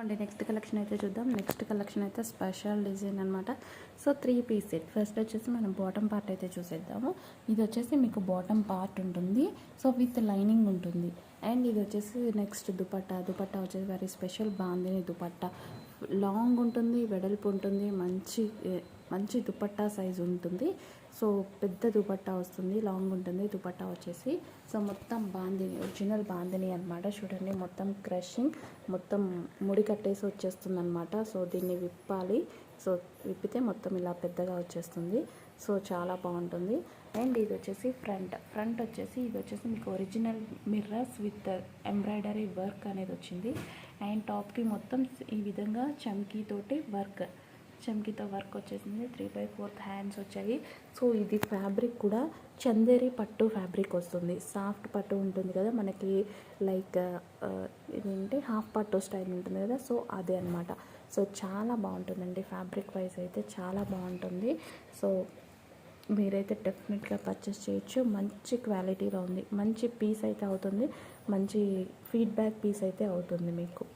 అండి next collection అయితే చూద్దాం. నెక్స్ట్ కలెక్షన్ అయితే స్పెషల్ డిజైన్ అనమాట. So 3 piece set. ఫస్ట్ వచ్చేసి మనం బాటమ్ పార్ట్ అయితే చూసేద్దాము. ఇది వచ్చేసి మీకు బాటమ్ పార్ట్ ఉంటుంది. సో విత్ లైనింగ్ ఉంటుంది. అండ్ ఇది వచ్చేసి నెక్స్ట్ దుపట్టా వచ్చేసి very special bandhani dupatta. Long ఉంటుంది, వెడల్పు ఉంటుంది, మంచి దుపట్టా సైజ్ ఉంటుంది. సో పెద్ద దుపట్టా వస్తుంది, లాంగ్ ఉంటుంది దుపట్టా వచ్చేసి. సో మొత్తం బాందిని, ఒరిజినల్ బాందిని అనమాట. చూడండి మొత్తం క్రషింగ్, మొత్తం ముడి కట్టేసి వచ్చేస్తుంది అనమాట. సో దీన్ని విప్పాలి. సో విప్పితే మొత్తం ఇలా పెద్దగా వచ్చేస్తుంది. సో చాలా బాగుంటుంది. అండ్ ఇది వచ్చేసి ఫ్రంట్ వచ్చేసి ఇది వచ్చేసి మీకు original mirrors with embroidery work అనేది వచ్చింది. అండ్ టాప్కి మొత్తం ఈ విధంగా చమ్కీతో వర్క్ వచ్చేసింది. 3/4 హ్యాండ్స్ వచ్చాయి. సో ఇది ఫ్యాబ్రిక్ కూడా చందేరి పట్టు ఫ్యాబ్రిక్ వస్తుంది. సాఫ్ట్ పట్టు ఉంటుంది కదా మనకి, లైక్ ఇదేంటి హాఫ్ పట్టు స్టైల్ ఉంటుంది కదా, సో అదే అనమాట. సో చాలా బాగుంటుందండి, ఫ్యాబ్రిక్ వైజ్ అయితే చాలా బాగుంటుంది. సో మీరైతే డెఫినెట్గా పర్చేస్ చేయొచ్చు. మంచి క్వాలిటీలో ఉంది, మంచి పీస్ అయితే అవుతుంది, మంచి ఫీడ్బ్యాక్ పీస్ అయితే అవుతుంది మీకు.